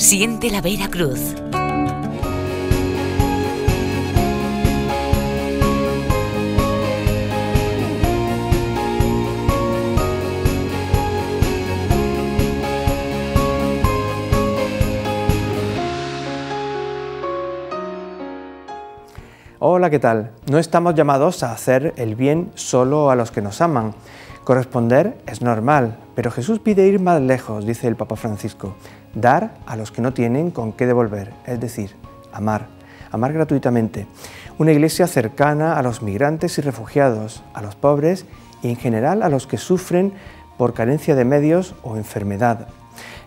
Siente la Vera Cruz. Hola, ¿qué tal? No estamos llamados a hacer el bien solo a los que nos aman. Corresponder es normal, pero Jesús pide ir más lejos, dice el Papa Francisco, dar a los que no tienen con qué devolver, es decir, amar gratuitamente. Una iglesia cercana a los migrantes y refugiados, a los pobres y en general a los que sufren por carencia de medios o enfermedad.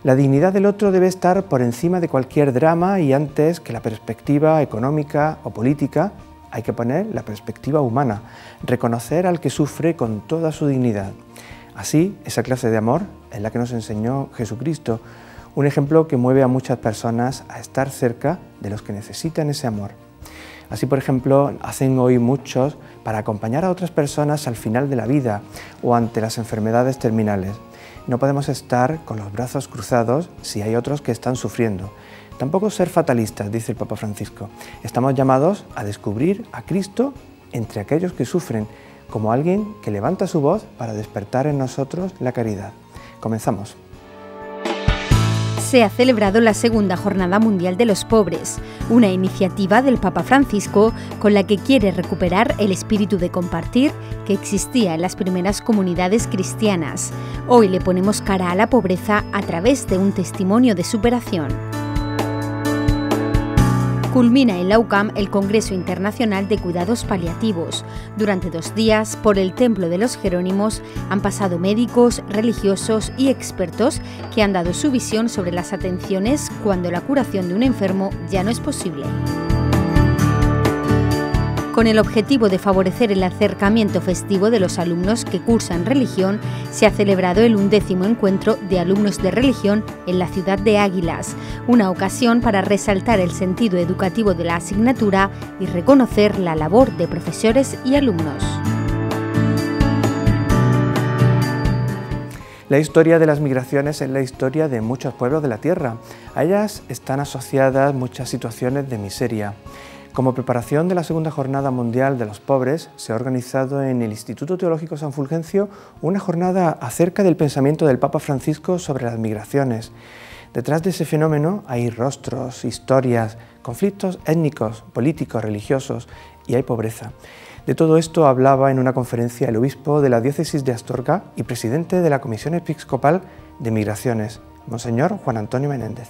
La dignidad del otro debe estar por encima de cualquier drama y antes que la perspectiva económica o política hay que poner la perspectiva humana, reconocer al que sufre con toda su dignidad. Así, esa clase de amor es la que nos enseñó Jesucristo, un ejemplo que mueve a muchas personas a estar cerca de los que necesitan ese amor. Así, por ejemplo, hacen hoy muchos para acompañar a otras personas al final de la vida o ante las enfermedades terminales. No podemos estar con los brazos cruzados si hay otros que están sufriendo. Tampoco ser fatalistas, dice el Papa Francisco. Estamos llamados a descubrir a Cristo entre aquellos que sufren, como alguien que levanta su voz para despertar en nosotros la caridad. Comenzamos. Se ha celebrado la Segunda Jornada Mundial de los Pobres, una iniciativa del Papa Francisco con la que quiere recuperar el espíritu de compartir que existía en las primeras comunidades cristianas. Hoy le ponemos cara a la pobreza a través de un testimonio de superación. Culmina en la UCAM el Congreso Internacional de Cuidados Paliativos. Durante 2 días, por el Templo de los Jerónimos, han pasado médicos, religiosos y expertos que han dado su visión sobre las atenciones cuando la curación de un enfermo ya no es posible. Con el objetivo de favorecer el acercamiento festivo de los alumnos que cursan religión, se ha celebrado el 11º encuentro de alumnos de religión en la ciudad de Águilas, una ocasión para resaltar el sentido educativo de la asignatura y reconocer la labor de profesores y alumnos. La historia de las migraciones es la historia de muchos pueblos de la tierra. A ellas están asociadas muchas situaciones de miseria. Como preparación de la Segunda Jornada Mundial de los Pobres, se ha organizado en el Instituto Teológico San Fulgencio una jornada acerca del pensamiento del Papa Francisco sobre las migraciones. Detrás de ese fenómeno hay rostros, historias, conflictos étnicos, políticos, religiosos y hay pobreza. De todo esto hablaba en una conferencia el obispo de la diócesis de Astorga y presidente de la Comisión Episcopal de Migraciones, Monseñor Juan Antonio Menéndez.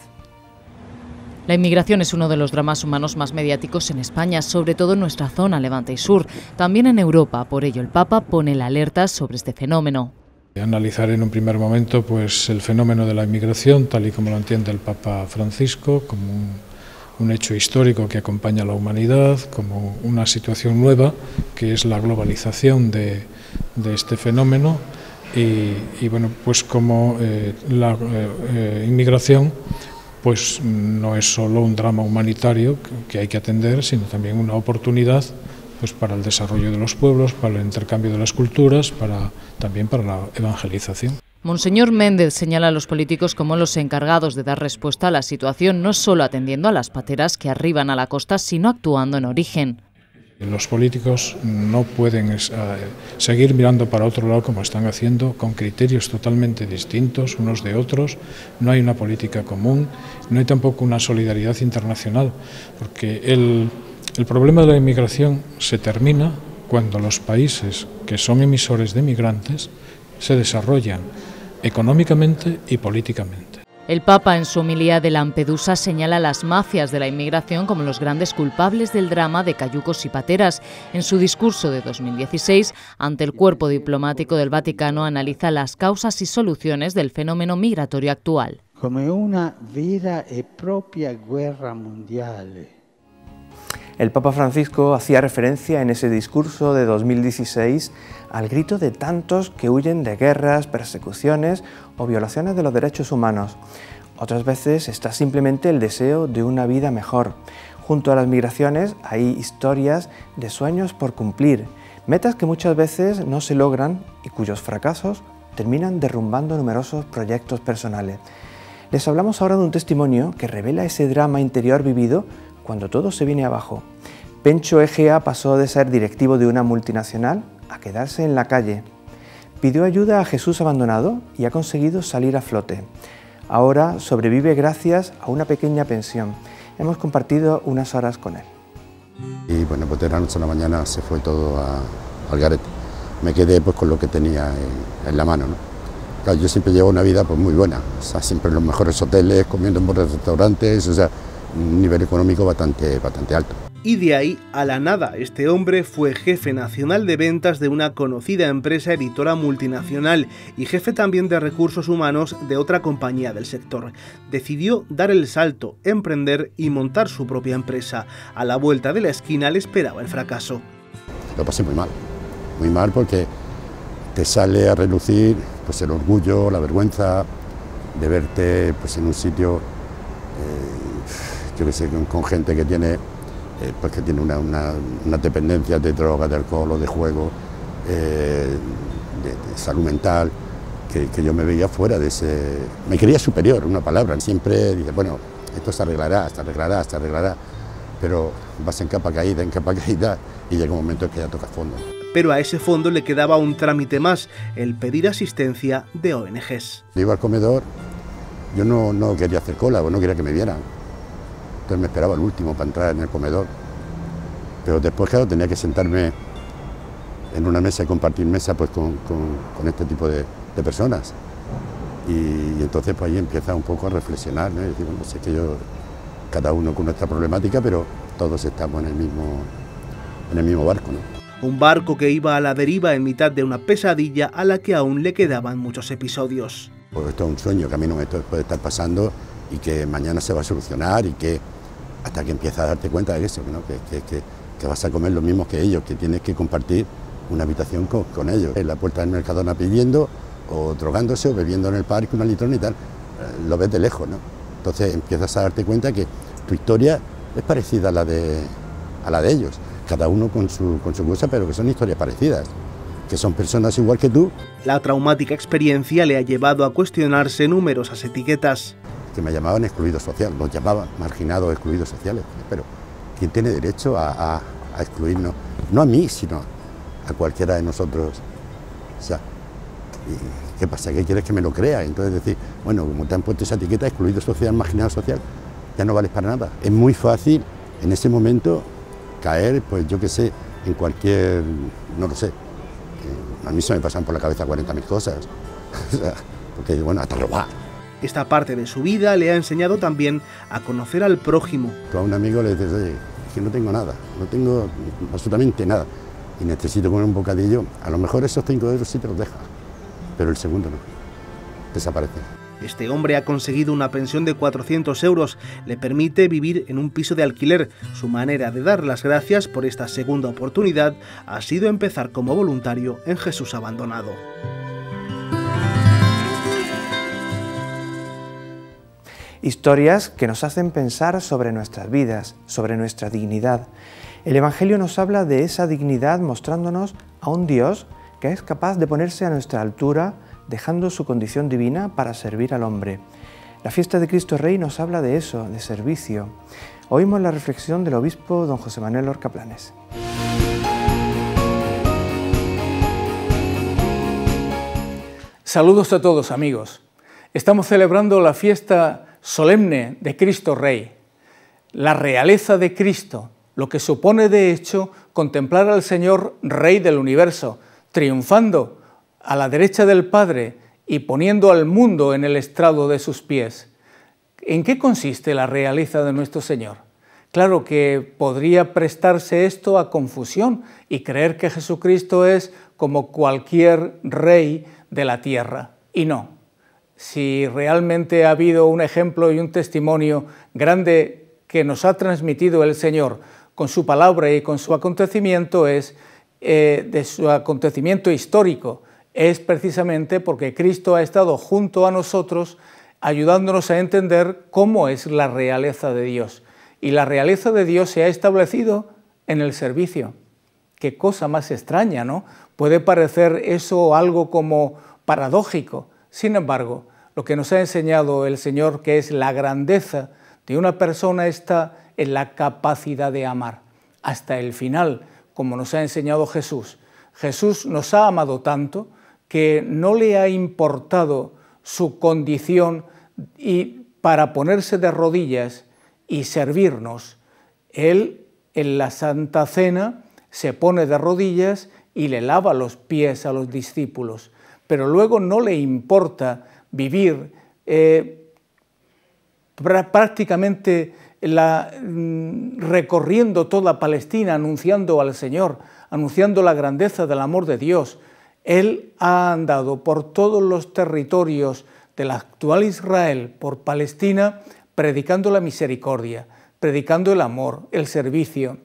La inmigración es uno de los dramas humanos más mediáticos en España, sobre todo en nuestra zona, Levante y Sur, también en Europa. Por ello, el Papa pone la alerta sobre este fenómeno. Analizar en un primer momento el fenómeno de la inmigración, tal y como lo entiende el Papa Francisco, como un hecho histórico que acompaña a la humanidad, como una situación nueva, que es la globalización de este fenómeno, y bueno, pues como la inmigración pues no es solo un drama humanitario que hay que atender, sino también una oportunidad pues para el desarrollo de los pueblos, para el intercambio de las culturas, también para la evangelización. Monseñor Méndez señala a los políticos como los encargados de dar respuesta a la situación, no solo atendiendo a las pateras que arriban a la costa, sino actuando en origen. Los políticos no pueden seguir mirando para otro lado como están haciendo, con criterios totalmente distintos unos de otros. No hay una política común, no hay tampoco una solidaridad internacional, porque el problema de la inmigración se termina cuando los países que son emisores de migrantes se desarrollan económicamente y políticamente. El Papa, en su homilía de Lampedusa, señala a las mafias de la inmigración como los grandes culpables del drama de cayucos y pateras. En su discurso de 2016, ante el cuerpo diplomático del Vaticano, analiza las causas y soluciones del fenómeno migratorio actual. Como una vera e propia guerra mundial. El Papa Francisco hacía referencia en ese discurso de 2016 al grito de tantos que huyen de guerras, persecuciones o violaciones de los derechos humanos. Otras veces está simplemente el deseo de una vida mejor. Junto a las migraciones hay historias de sueños por cumplir, metas que muchas veces no se logran y cuyos fracasos terminan derrumbando numerosos proyectos personales. Les hablamos ahora de un testimonio que revela ese drama interior vivido cuando todo se viene abajo. Pencho Egea pasó de ser directivo de una multinacional a quedarse en la calle. Pidió ayuda a Jesús abandonado y ha conseguido salir a flote. Ahora sobrevive gracias a una pequeña pensión. Hemos compartido unas horas con él. Y bueno, pues de la noche a la mañana se fue todo al garete. Me quedé pues con lo que tenía en la mano, ¿no? Claro, yo siempre llevo una vida pues muy buena, o sea, siempre en los mejores hoteles, comiendo en buenos restaurantes, o sea, un nivel económico bastante alto. Y de ahí a la nada, este hombre fue jefe nacional de ventas de una conocida empresa editora multinacional y jefe también de recursos humanos de otra compañía del sector. Decidió dar el salto, emprender y montar su propia empresa. A la vuelta de la esquina le esperaba el fracaso. Lo pasé muy mal porque te sale a relucir pues el orgullo, la vergüenza de verte pues en un sitio, yo que sé, con gente que tiene pues que tiene una dependencia de droga, de alcohol o de juego, de salud mental, que yo me veía fuera de ese... Me creía superior, una palabra. Siempre dije, bueno, esto se arreglará, pero vas en capa caída, y llega un momento en que ya toca fondo. Pero a ese fondo le quedaba un trámite más, el pedir asistencia de ONGs. Iba al comedor, yo no quería hacer cola, no quería que me vieran. Entonces me esperaba el último para entrar en el comedor. Pero después, claro, tenía que sentarme en una mesa y compartir mesa pues, con este tipo de personas. Y entonces pues ahí empieza un poco a reflexionar, ¿no? Y decir, bueno, sé que cada uno con nuestra problemática, pero todos estamos en el mismo barco, ¿no? Un barco que iba a la deriva en mitad de una pesadilla a la que aún le quedaban muchos episodios. Pues esto es un sueño que a mí no me puede estar pasando y que mañana se va a solucionar y que hasta que empiezas a darte cuenta de eso, ¿no? que vas a comer lo mismo que ellos, que tienes que compartir una habitación con ellos. En la puerta del Mercadona pidiendo o drogándose o bebiendo en el parque una litrona y tal, lo ves de lejos, ¿no? Entonces empiezas a darte cuenta que tu historia es parecida a la de ellos, cada uno con su cosa, pero que son historias parecidas, que son personas igual que tú. La traumática experiencia le ha llevado a cuestionarse numerosas etiquetas. Que me llamaban excluido social, los llamaban marginados, excluidos sociales, pero ¿quién tiene derecho a excluirnos? No a mí, sino a cualquiera de nosotros. O sea, ¿qué pasa? ¿Qué quieres que me lo crea? Entonces decir, bueno, como te han puesto esa etiqueta, excluido social, marginado social, ya no vales para nada. Es muy fácil en ese momento caer, pues yo qué sé, en cualquier, no lo sé, a mí se me pasan por la cabeza 40.000 cosas, o sea, porque bueno, hasta robar. Esta parte de su vida le ha enseñado también a conocer al prójimo. Tú a un amigo le dices, oye, es que no tengo nada, no tengo absolutamente nada y necesito comer un bocadillo, a lo mejor esos 5 euros sí te los dejas, pero el segundo no, desaparece. Este hombre ha conseguido una pensión de 400 euros, le permite vivir en un piso de alquiler. Su manera de dar las gracias por esta segunda oportunidad ha sido empezar como voluntario en Jesús Abandonado. Historias que nos hacen pensar sobre nuestras vidas, sobre nuestra dignidad. El Evangelio nos habla de esa dignidad mostrándonos a un Dios que es capaz de ponerse a nuestra altura, dejando su condición divina para servir al hombre. La fiesta de Cristo Rey nos habla de eso, de servicio. Oímos la reflexión del obispo don José Manuel Lorca Planes. Saludos a todos, amigos. Estamos celebrando la fiesta solemne de Cristo Rey, la realeza de Cristo, lo que supone de hecho contemplar al Señor Rey del universo, triunfando a la derecha del Padre y poniendo al mundo en el estrado de sus pies. ¿En qué consiste la realeza de nuestro Señor? Claro que podría prestarse esto a confusión y creer que Jesucristo es como cualquier rey de la tierra, y no. Si realmente ha habido un ejemplo y un testimonio grande que nos ha transmitido el Señor con su palabra y con su acontecimiento, de su acontecimiento histórico, es precisamente porque Cristo ha estado junto a nosotros ayudándonos a entender cómo es la realeza de Dios. Y la realeza de Dios se ha establecido en el servicio. Qué cosa más extraña, ¿no? Puede parecer eso algo como paradójico. Sin embargo, Lo que nos ha enseñado el Señor, que es la grandeza de una persona, está en la capacidad de amar hasta el final, como nos ha enseñado Jesús. Jesús nos ha amado tanto que no le ha importado su condición y para ponerse de rodillas y servirnos. Él en la Santa Cena se pone de rodillas y le lava los pies a los discípulos, pero luego no le importa vivir prácticamente recorriendo toda Palestina, anunciando al Señor, anunciando la grandeza del amor de Dios. Él ha andado por todos los territorios del actual Israel, por Palestina, predicando la misericordia, predicando el amor, el servicio,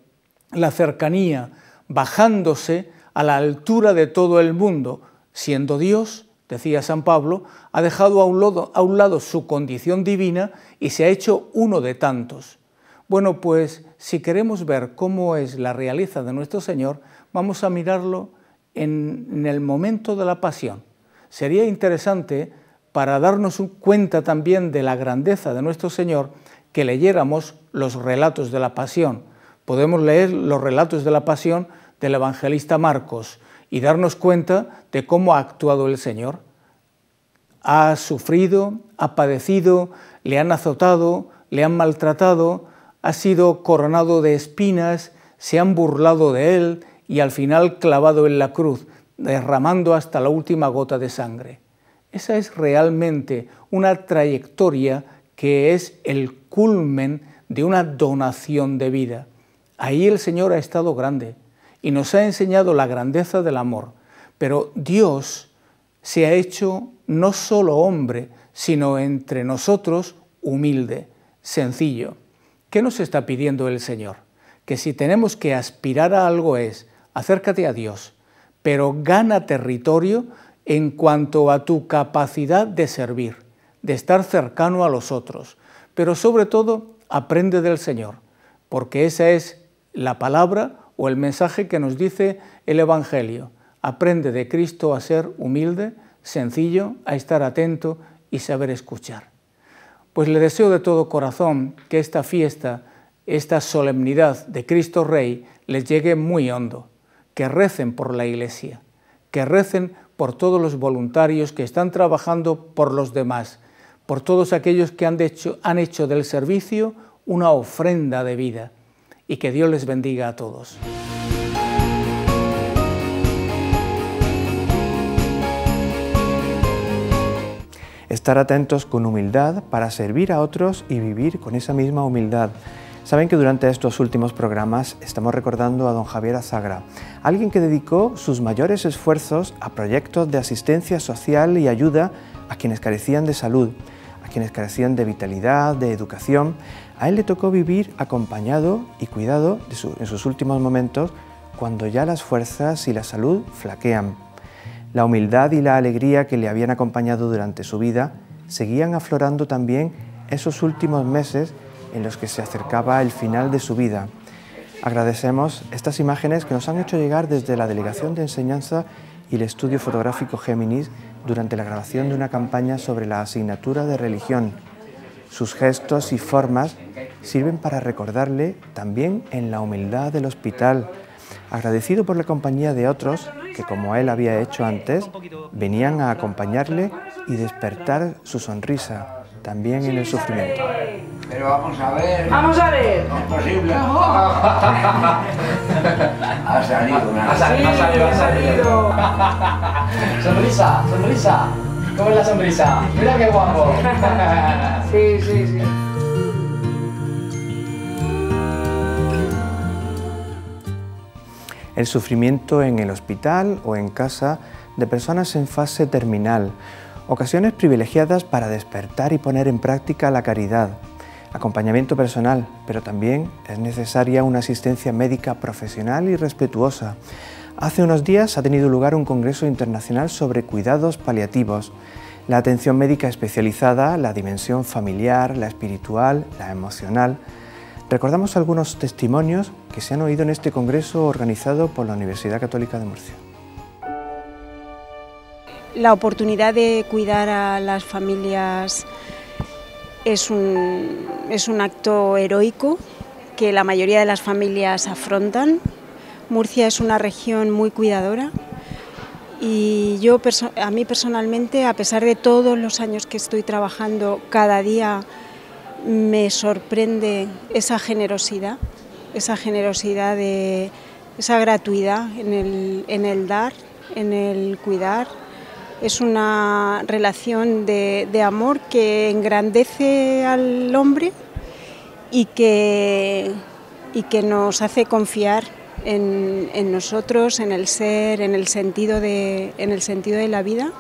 la cercanía, bajándose a la altura de todo el mundo. Siendo Dios, decía San Pablo, ha dejado a un lado su condición divina y se ha hecho uno de tantos. Bueno, pues si queremos ver cómo es la realeza de nuestro Señor, vamos a mirarlo en el momento de la pasión. Sería interesante, para darnos cuenta también de la grandeza de nuestro Señor, que leyéramos los relatos de la pasión. Podemos leer los relatos de la pasión del evangelista Marcos y darnos cuenta de cómo ha actuado el Señor. Ha sufrido, ha padecido, le han azotado, le han maltratado, ha sido coronado de espinas, se han burlado de él y al final clavado en la cruz, derramando hasta la última gota de sangre. Esa es realmente una trayectoria que es el culmen de una donación de vida. Ahí el Señor ha estado grande y nos ha enseñado la grandeza del amor, pero Dios se ha hecho no solo hombre, sino entre nosotros humilde, sencillo. ¿Qué nos está pidiendo el Señor? Que si tenemos que aspirar a algo es, acércate a Dios, pero gana territorio en cuanto a tu capacidad de servir, de estar cercano a los otros, pero sobre todo aprende del Señor, porque esa es la palabra o el mensaje que nos dice el Evangelio. Aprende de Cristo a ser humilde, sencillo, a estar atento y saber escuchar. Pues le deseo de todo corazón que esta fiesta, esta solemnidad de Cristo Rey les llegue muy hondo, que recen por la Iglesia, que recen por todos los voluntarios que están trabajando por los demás, por todos aquellos que han hecho del servicio una ofrenda de vida, y que Dios les bendiga a todos. Estar atentos con humildad para servir a otros y vivir con esa misma humildad. Saben que durante estos últimos programas estamos recordando a don Javier Azagra, alguien que dedicó sus mayores esfuerzos a proyectos de asistencia social y ayuda a quienes carecían de salud, a quienes carecían de vitalidad, de educación. A él le tocó vivir acompañado y cuidado en sus últimos momentos, cuando ya las fuerzas y la salud flaquean. La humildad y la alegría que le habían acompañado durante su vida seguían aflorando también esos últimos meses en los que se acercaba el final de su vida. Agradecemos estas imágenes que nos han hecho llegar desde la Delegación de Enseñanza y el Estudio Fotográfico Géminis durante la grabación de una campaña sobre la asignatura de religión. Sus gestos y formas sirven para recordarle también en la humildad del hospital, agradecido por la compañía de otros que, como él había hecho antes, venían a acompañarle y despertar su sonrisa, también en el sufrimiento. Pero vamos a ver. ¡Vamos a ver! No es posible. No. Ha salido una. Ha salido. Sonrisa, sonrisa. ¿Cómo es la sonrisa? Mira qué guapo. Sí, sí, sí. El sufrimiento en el hospital o en casa de personas en fase terminal, ocasiones privilegiadas para despertar y poner en práctica la caridad, acompañamiento personal, pero también es necesaria una asistencia médica profesional y respetuosa. Hace unos días ha tenido lugar un congreso internacional sobre cuidados paliativos, la atención médica especializada, la dimensión familiar, la espiritual, la emocional. Recordamos algunos testimonios que se han oído en este congreso organizado por la Universidad Católica de Murcia. La oportunidad de cuidar a las familias es un acto heroico que la mayoría de las familias afrontan. Murcia es una región muy cuidadora y a mí personalmente, a pesar de todos los años que estoy trabajando, cada día me sorprende esa generosidad de esa gratuidad en el dar, en el cuidar. Es una relación de amor que engrandece al hombre y que nos hace confiar en nosotros, en el ser, en el sentido de la vida,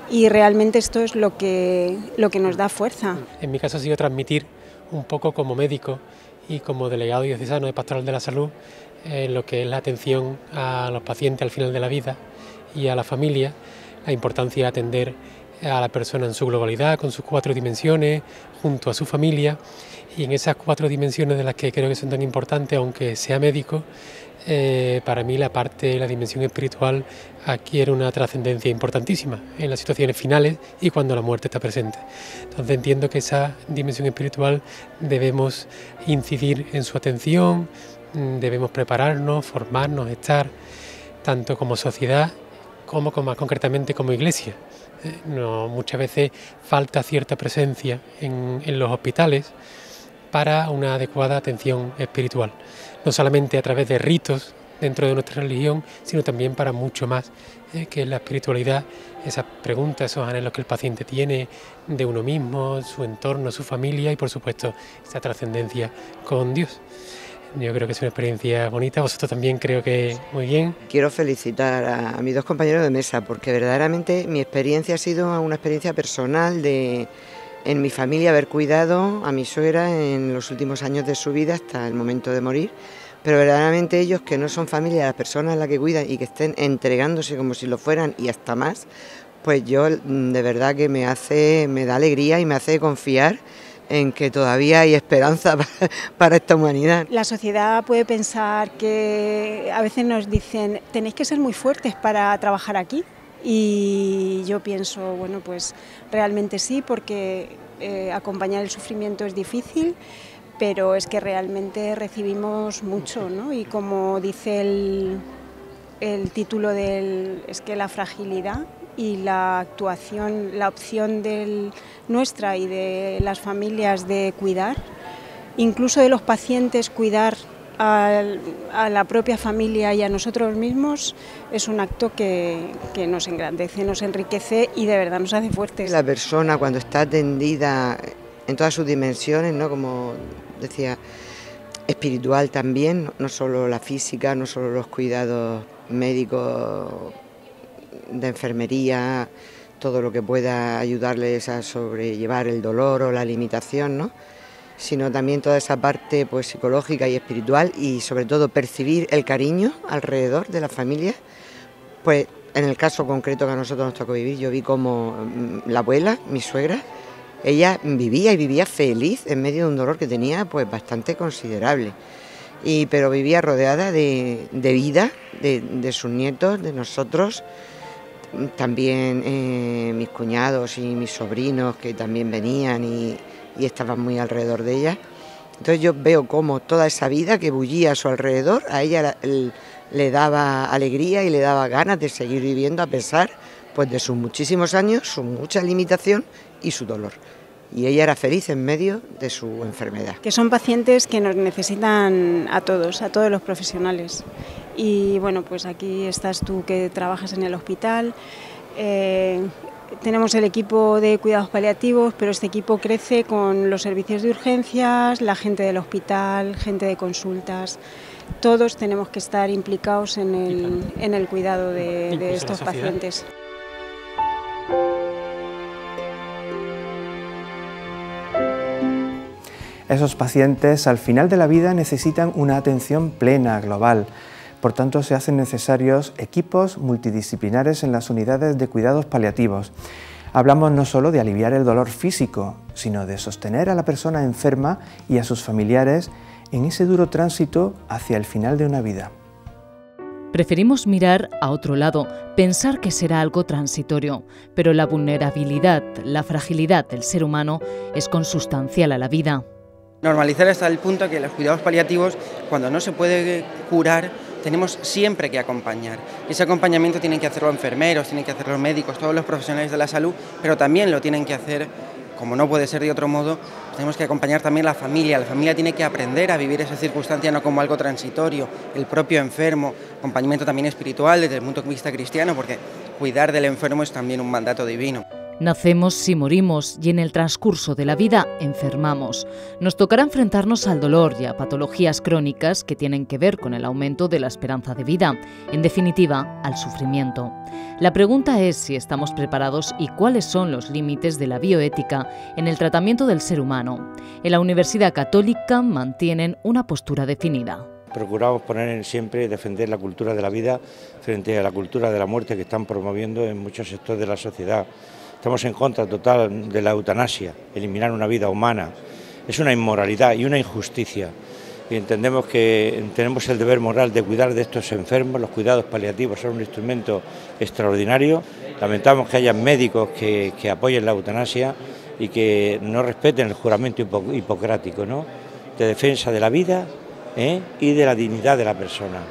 y realmente esto es lo que nos da fuerza. En mi caso ha sido transmitir un poco como médico y como delegado diocesano de Pastoral de la Salud lo que es la atención a los pacientes al final de la vida y a la familia, la importancia de atender a la persona en su globalidad, con sus 4 dimensiones, junto a su familia, y en esas 4 dimensiones de las que creo que son tan importantes, aunque sea médico, para mí la dimensión espiritual adquiere una trascendencia importantísima en las situaciones finales y cuando la muerte está presente. Entonces entiendo que esa dimensión espiritual debemos incidir en su atención, debemos prepararnos, formarnos, estar, tanto como sociedad como más concretamente como iglesia. Muchas veces falta cierta presencia en los hospitales para una adecuada atención espiritual, no solamente a través de ritos dentro de nuestra religión, sino también para mucho más, que es la espiritualidad, esas preguntas, esos anhelos que el paciente tiene de uno mismo, su entorno, su familia y por supuesto esa trascendencia con Dios. Yo creo que es una experiencia bonita, vosotros también creo que muy bien. Quiero felicitar a mis 2 compañeros de mesa porque verdaderamente mi experiencia ha sido una experiencia personal de en mi familia haber cuidado a mi suegra en los últimos años de su vida hasta el momento de morir, pero verdaderamente ellos, que no son familia, las personas a las que cuidan y que estén entregándose como si lo fueran y hasta más, pues yo de verdad que me da alegría y me hace confiar en que todavía hay esperanza para esta humanidad. La sociedad puede pensar que a veces nos dicen tenéis que ser muy fuertes para trabajar aquí, y yo pienso, bueno, pues realmente sí, porque acompañar el sufrimiento es difícil, pero es que realmente recibimos mucho, ¿no? Y como dice el título es que la fragilidad y la actuación, la opción nuestra y de las familias de cuidar, incluso de los pacientes cuidar a la propia familia y a nosotros mismos, es un acto que nos engrandece, nos enriquece y de verdad nos hace fuertes. La persona cuando está atendida en todas sus dimensiones, ¿no? Como decía, espiritual también, no solo la física, no solo los cuidados médicos de enfermería, todo lo que pueda ayudarles a sobrellevar el dolor o la limitación, ¿no? Sino también toda esa parte pues psicológica y espiritual, y sobre todo percibir el cariño alrededor de la familia. Pues en el caso concreto que a nosotros nos tocó vivir, yo vi como la abuela, mi suegra, ella vivía feliz en medio de un dolor que tenía pues bastante considerable, pero vivía rodeada de vida, de sus nietos, de nosotros, también mis cuñados y mis sobrinos que también venían y estaban muy alrededor de ella. Entonces yo veo cómo toda esa vida que bullía a su alrededor, a ella le daba alegría y le daba ganas de seguir viviendo a pesar pues de sus muchísimos años, su mucha limitación y su dolor. Y ella era feliz en medio de su enfermedad. Que son pacientes que nos necesitan a todos los profesionales. Y bueno, pues aquí estás tú que trabajas en el hospital. Tenemos el equipo de cuidados paliativos, pero este equipo crece con los servicios de urgencias, la gente del hospital, gente de consultas. Todos tenemos que estar implicados en el cuidado de estos pacientes. Esos pacientes al final de la vida necesitan una atención plena, global. Por tanto, se hacen necesarios equipos multidisciplinares en las unidades de cuidados paliativos. Hablamos no solo de aliviar el dolor físico, sino de sostener a la persona enferma y a sus familiares en ese duro tránsito hacia el final de una vida. Preferimos mirar a otro lado, pensar que será algo transitorio, pero la vulnerabilidad, la fragilidad del ser humano es consustancial a la vida. Normalizar hasta el punto que los cuidados paliativos, cuando no se puede curar, tenemos siempre que acompañar. Y ese acompañamiento tienen que hacerlo enfermeros, tienen que hacerlo médicos, todos los profesionales de la salud, pero también lo tienen que hacer, como no puede ser de otro modo, tenemos que acompañar también la familia. La familia tiene que aprender a vivir esa circunstancia no como algo transitorio, el propio enfermo, acompañamiento también espiritual desde el punto de vista cristiano, porque cuidar del enfermo es también un mandato divino. Nacemos y morimos y en el transcurso de la vida enfermamos. Nos tocará enfrentarnos al dolor y a patologías crónicas que tienen que ver con el aumento de la esperanza de vida, en definitiva, al sufrimiento. La pregunta es si estamos preparados y cuáles son los límites de la bioética en el tratamiento del ser humano. En la Universidad Católica mantienen una postura definida. Procuramos poner siempre defender la cultura de la vida frente a la cultura de la muerte que están promoviendo en muchos sectores de la sociedad. Estamos en contra total de la eutanasia, eliminar una vida humana. Es una inmoralidad y una injusticia. Y entendemos que tenemos el deber moral de cuidar de estos enfermos. Los cuidados paliativos son un instrumento extraordinario. Lamentamos que haya médicos que apoyen la eutanasia y que no respeten el juramento hipocrático, ¿no?, de defensa de la vida y de la dignidad de la persona.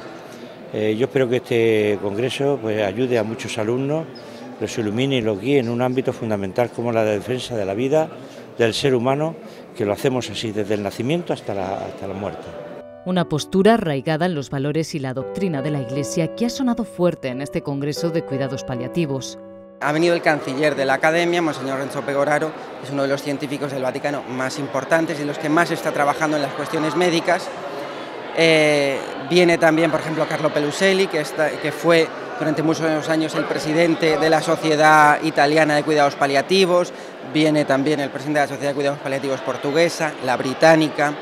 Yo espero que este congreso pues, ayude a muchos alumnos, los ilumine y los guíe en un ámbito fundamental como la de defensa de la vida, del ser humano, que lo hacemos así desde el nacimiento hasta la muerte. Una postura arraigada en los valores y la doctrina de la Iglesia que ha sonado fuerte en este Congreso de Cuidados Paliativos. Ha venido el canciller de la Academia, Monseñor Renzo Pegoraro, que es uno de los científicos del Vaticano más importantes y los que más está trabajando en las cuestiones médicas. Viene también, por ejemplo, Carlo Peluselli, que fue durante muchos años el presidente de la Sociedad Italiana de Cuidados Paliativos, viene también el presidente de la Sociedad de Cuidados Paliativos portuguesa, la británica,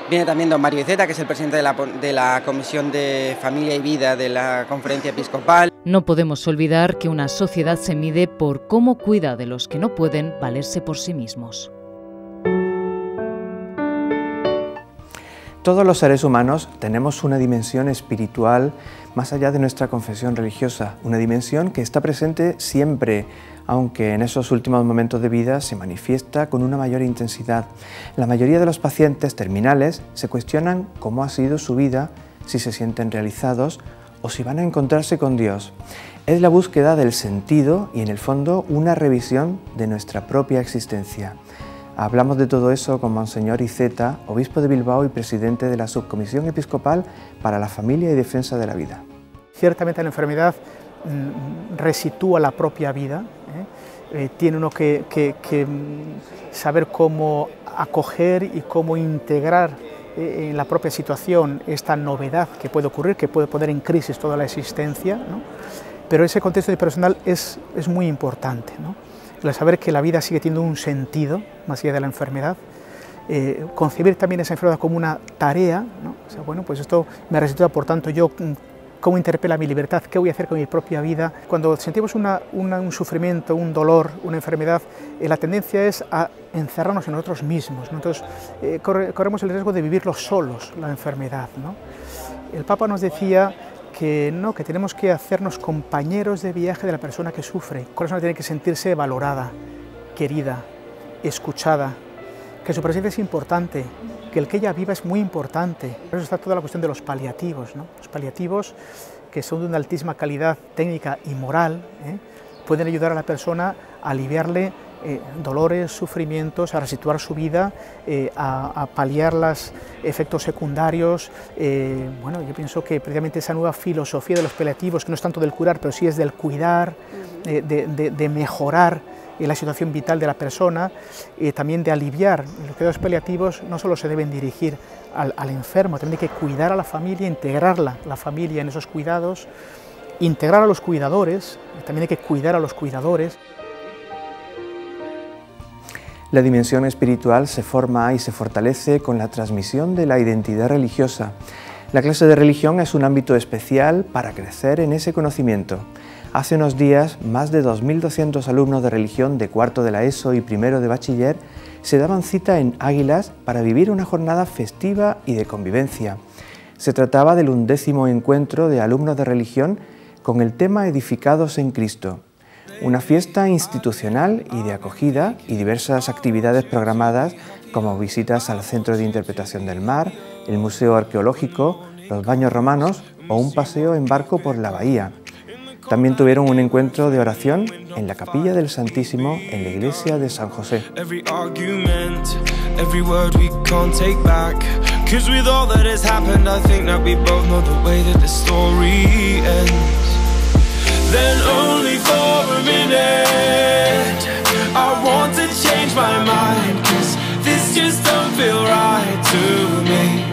viene también don Mario Iceta, que es el presidente de la Comisión de Familia y Vida de la Conferencia Episcopal. No podemos olvidar que una sociedad se mide por cómo cuida de los que no pueden valerse por sí mismos. Todos los seres humanos tenemos una dimensión espiritual más allá de nuestra confesión religiosa, una dimensión que está presente siempre, aunque en esos últimos momentos de vida se manifiesta con una mayor intensidad. La mayoría de los pacientes terminales se cuestionan cómo ha sido su vida, si se sienten realizados o si van a encontrarse con Dios. Es la búsqueda del sentido y, en el fondo, una revisión de nuestra propia existencia. Hablamos de todo eso con Monseñor Iceta, obispo de Bilbao y presidente de la Subcomisión Episcopal para la Familia y Defensa de la Vida. Ciertamente la enfermedad resitúa la propia vida, tiene uno que saber cómo acoger y cómo integrar en la propia situación esta novedad que puede ocurrir, que puede poner en crisis toda la existencia, ¿no? Pero ese contexto personal es muy importante, ¿no? El saber que la vida sigue teniendo un sentido, más allá de la enfermedad, concebir también esa enfermedad como una tarea, ¿no? O sea, bueno, pues esto me resitúa, por tanto, yo cómo interpela mi libertad, qué voy a hacer con mi propia vida. Cuando sentimos un sufrimiento, un dolor, una enfermedad, la tendencia es a encerrarnos en nosotros mismos, ¿no? Entonces, corremos el riesgo de vivirlo solos, la enfermedad, ¿no? El Papa nos decía que tenemos que hacernos compañeros de viaje de la persona que sufre. La persona tiene que sentirse valorada, querida, escuchada, que su presencia es importante, que el que ella viva es muy importante. Por eso está toda la cuestión de los paliativos, ¿no? Los paliativos, que son de una altísima calidad técnica y moral, pueden ayudar a la persona a aliviarle dolores, sufrimientos, a resituar su vida, a paliar los efectos secundarios. Bueno, yo pienso que precisamente esa nueva filosofía de los paliativos, que no es tanto del curar, pero sí es del cuidar, de mejorar la situación vital de la persona, también de aliviar. Los cuidados paliativos no solo se deben dirigir al enfermo, también hay que cuidar a la familia, integrarla, la familia en esos cuidados, integrar a los cuidadores, también hay que cuidar a los cuidadores. La dimensión espiritual se forma y se fortalece con la transmisión de la identidad religiosa. La clase de religión es un ámbito especial para crecer en ese conocimiento. Hace unos días, más de 2.200 alumnos de religión de cuarto de la ESO y primero de bachiller se daban cita en Águilas para vivir una jornada festiva y de convivencia. Se trataba del 11º encuentro de alumnos de religión con el tema Edificados en Cristo. Una fiesta institucional y de acogida y diversas actividades programadas como visitas al Centro de Interpretación del Mar, el Museo Arqueológico, los baños romanos o un paseo en barco por la bahía. También tuvieron un encuentro de oración en la Capilla del Santísimo en la iglesia de San José. Then only for a minute I want to change my mind, 'cause this just don't feel right to me.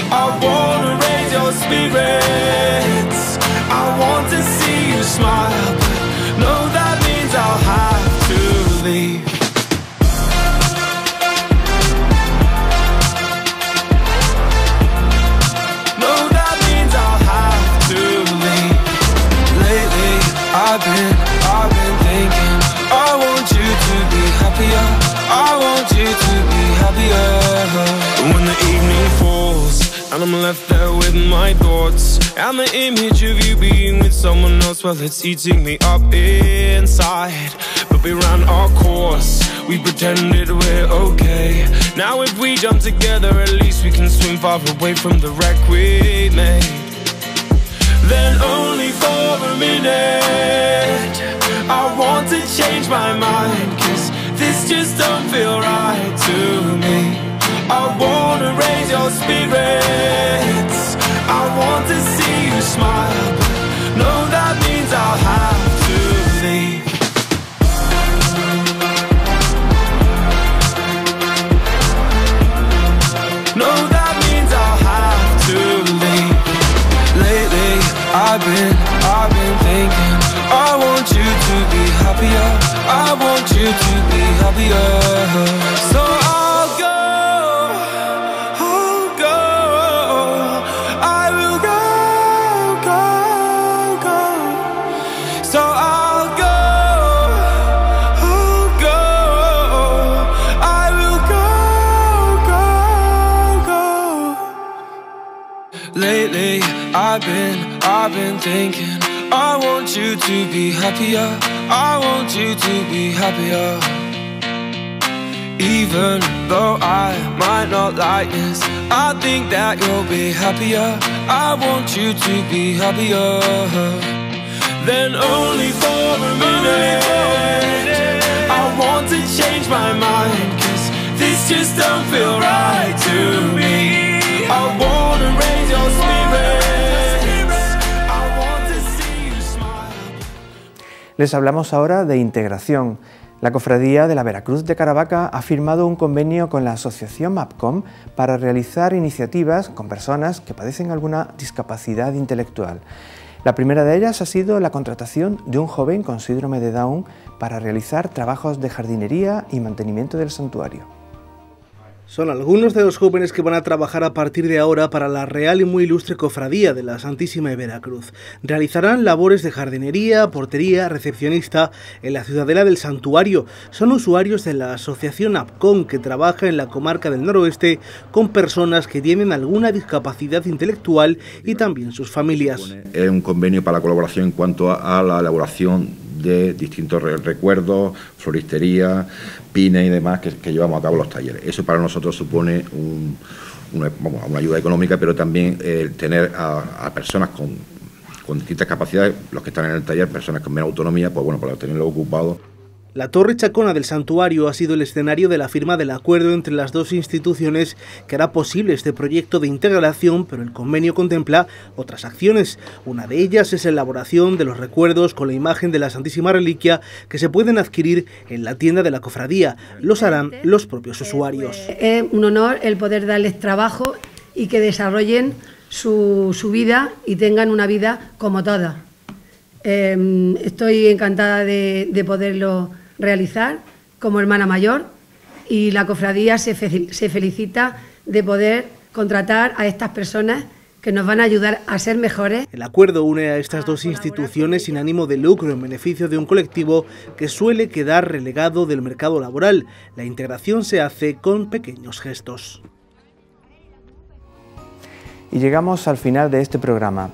I wanna raise your spirits, I want to see you smile, but no, that means I'll have to leave. No, that means I'll have to leave. Lately I've been thinking, I want you to be happier, I want you to be happier. When the evening falls and I'm left there with my thoughts, and the image of you being with someone else, well, it's eating me up inside. But we ran our course, we pretended we're okay. Now if we jump together, at least we can swim far away from the wreck we made. Then only for a minute I want to change my mind, 'cause this just don't feel right to me. I wanna raise your spirits, I want to see you smile, but no, that means I'll have to leave. No, that means I'll have to leave. Lately I've been thinking, I want you to be happier, I want you to be happier. So I'll go, I will go. So I'll go, I will go. Lately I've been thinking, I want you to be happier, I want you to be happier. Even though I might not like this, I think that you'll be happier, I want you to be happier. Then only for a minute I want to change my mind, 'cause this just don't feel right to me. I wanna raise your spirits, I want to see you smile. Les hablamos ahora de integración. La Cofradía de la Veracruz de Caravaca ha firmado un convenio con la asociación MAPCOM para realizar iniciativas con personas que padecen alguna discapacidad intelectual. La primera de ellas ha sido la contratación de un joven con síndrome de Down para realizar trabajos de jardinería y mantenimiento del santuario. Son algunos de los jóvenes que van a trabajar a partir de ahora para la Real y muy ilustre Cofradía de la Santísima de Veracruz. Realizarán labores de jardinería, portería, recepcionista en la ciudadela del santuario. Son usuarios de la asociación APCOM, que trabaja en la comarca del noroeste con personas que tienen alguna discapacidad intelectual y también sus familias. Es un convenio para la colaboración en cuanto a la elaboración de distintos recuerdos, floristería, pines y demás que llevamos a cabo los talleres. Eso para nosotros supone una ayuda económica, pero también tener a personas con distintas capacidades, los que están en el taller, personas con menos autonomía, pues bueno, para tenerlo ocupado. La Torre Chacona del santuario ha sido el escenario de la firma del acuerdo entre las dos instituciones que hará posible este proyecto de integración, pero el convenio contempla otras acciones. Una de ellas es la elaboración de los recuerdos con la imagen de la Santísima Reliquia que se pueden adquirir en la tienda de la cofradía. Los harán los propios usuarios. Es un honor el poder darles trabajo y que desarrollen su vida y tengan una vida como todas. Estoy encantada de poderlo realizar como hermana mayor, y la cofradía se felicita de poder contratar a estas personas que nos van a ayudar a ser mejores. El acuerdo une a estas dos instituciones sin ánimo de lucro en beneficio de un colectivo que suele quedar relegado del mercado laboral. La integración se hace con pequeños gestos. Y llegamos al final de este programa.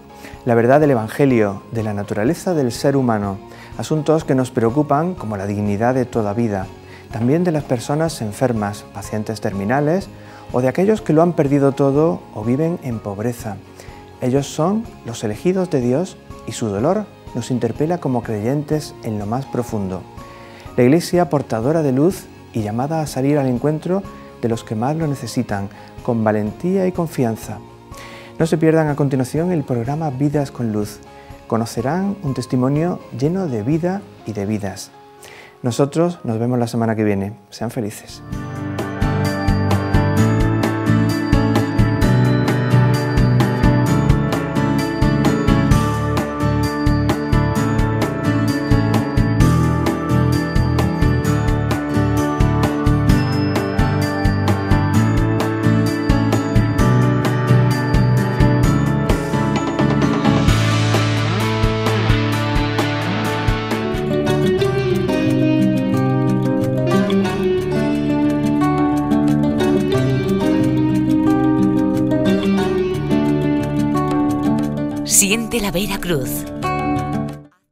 La verdad del Evangelio, de la naturaleza del ser humano, asuntos que nos preocupan como la dignidad de toda vida, también de las personas enfermas, pacientes terminales o de aquellos que lo han perdido todo o viven en pobreza. Ellos son los elegidos de Dios y su dolor nos interpela como creyentes en lo más profundo. La Iglesia portadora de luz y llamada a salir al encuentro de los que más lo necesitan, con valentía y confianza. No se pierdan a continuación el programa Vidas con Luz. Conocerán un testimonio lleno de vida y de vidas. Nosotros nos vemos la semana que viene. Sean felices. Siente la Vera Cruz.